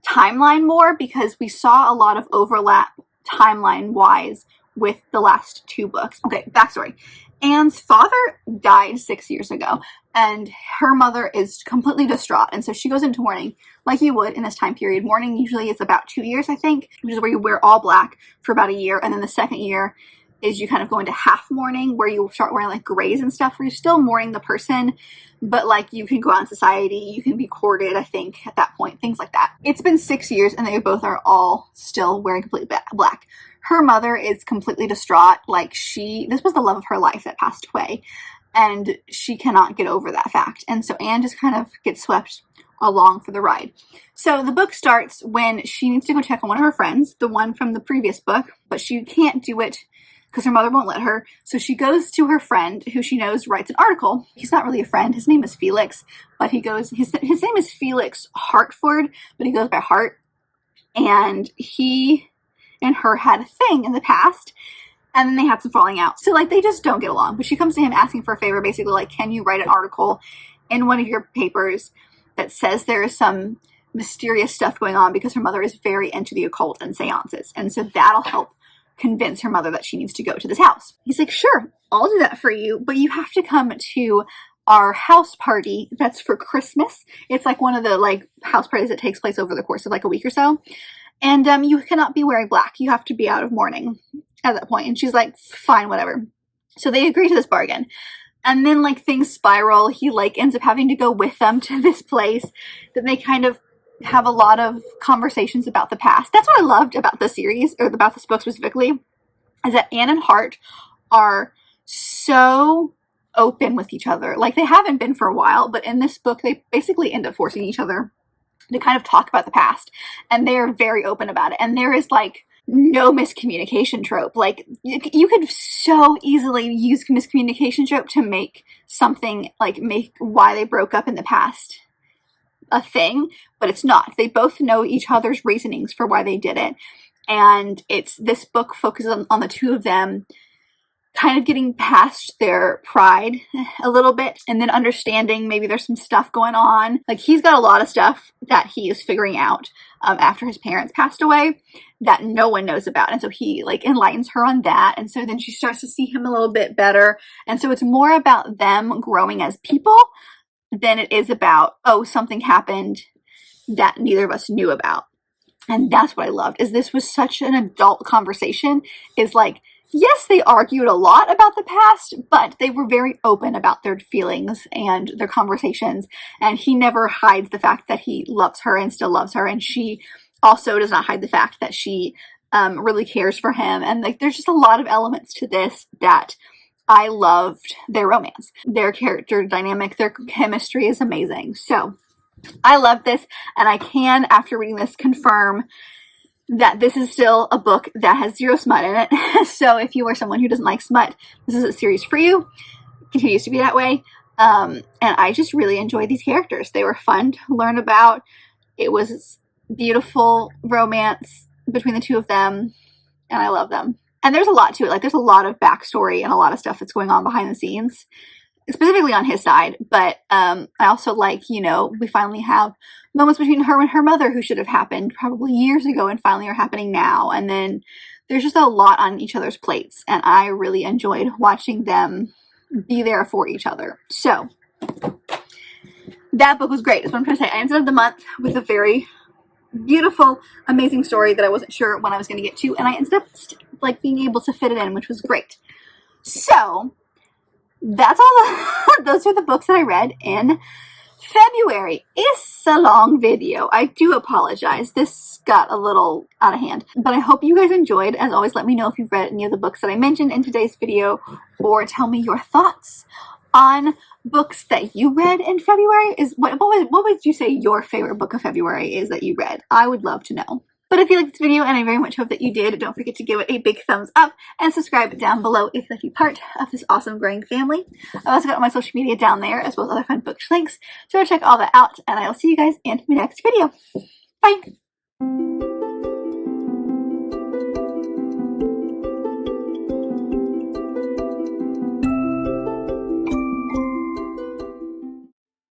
timeline more, because we saw a lot of overlap timeline wise with the last 2 books. Okay, backstory. Anne's father died 6 years ago, and her mother is completely distraught, and so she goes into mourning like you would in this time period. Mourning usually is about 2 years, I think, which is where you wear all black for about a year, and then the second year is you kind of go into half mourning, where you start wearing like grays and stuff, where you're still mourning the person, but like you can go out in society, you can be courted, I think, at that point, things like that. It's been 6 years, and they both are all still wearing completely black. Her mother is completely distraught. Like this was the love of her life that passed away, and she cannot get over that fact. And so Anne just kind of gets swept along for the ride. So the book starts when she needs to go check on one of her friends, the one from the previous book, but she can't do it because her mother won't let her. So she goes to her friend, who she knows writes an article. He's not really a friend. His name is Felix, but his name is Felix Hartford, but he goes by Hart. And he and her had a thing in the past, and then they had some falling out. So like they just don't get along. But she comes to him asking for a favor, basically like, can you write an article in one of your papers that says there is some mysterious stuff going on, because her mother is very into the occult and seances, and so that'll help convince her mother that she needs to go to this house. He's like, sure, I'll do that for you, but you have to come to our house party that's for Christmas. It's like one of the like house parties that takes place over the course of like a week or so. And you cannot be wearing black. You have to be out of mourning at that point. And she's like, fine, whatever. So they agree to this bargain. And then like things spiral. He like ends up having to go with them to this place. Then they kind of have a lot of conversations about the past. That's what I loved about the series, or about this book specifically, is that Anne and Hart are so open with each other. Like they haven't been for a while, but in this book, they basically end up forcing each other to kind of talk about the past, and they are very open about it. And there is like no miscommunication trope. Like you could so easily use miscommunication trope to make something like make why they broke up in the past a thing, but it's not. They both know each other's reasonings for why they did it, and this book focuses on the two of them kind of getting past their pride a little bit, and then understanding maybe there's some stuff going on. Like, he's got a lot of stuff that he is figuring out after his parents passed away that no one knows about, and so he like enlightens her on that, and so then she starts to see him a little bit better, and so it's more about them growing as people than it is about, oh, something happened that neither of us knew about. And that's what I loved, is this was such an adult conversation. Is like, yes, they argued a lot about the past, but they were very open about their feelings and their conversations. And he never hides the fact that he loves her and still loves her. And she also does not hide the fact that she really cares for him. And like, there's just a lot of elements to this that I loved their romance. Their character dynamic, their chemistry is amazing. So I love this. And I can, after reading this, confirm that this is still a book that has zero smut in it. So if you are someone who doesn't like smut, this is a series for you. It continues to be that way. And I just really enjoyed these characters. They were fun to learn about. It was beautiful romance between the two of them, and I love them. And there's a lot to it. Like, there's a lot of backstory and a lot of stuff that's going on behind the scenes, specifically on his side. But I also like, you know, we finally have moments between her and her mother who should have happened probably years ago and finally are happening now. And then there's just a lot on each other's plates, and I really enjoyed watching them be there for each other. So that book was great, is what I'm trying to say. I ended up the month with a very beautiful, amazing story that I wasn't sure when I was going to get to, and I ended up like being able to fit it in, which was great. So that's all. Those are the books that I read in February. It's a long video. I do apologize. This got a little out of hand, but I hope you guys enjoyed. As always, let me know if you've read any of the books that I mentioned in today's video, or tell me your thoughts on books that you read in February. What would you say your favorite book of February is that you read? I would love to know. But if you liked this video, and I very much hope that you did, don't forget to give it a big thumbs up and subscribe down below if you'd like to be part of this awesome growing family. I've also got all my social media down there, as well as other fun book links, so check all that out, and I will see you guys in my next video. Bye!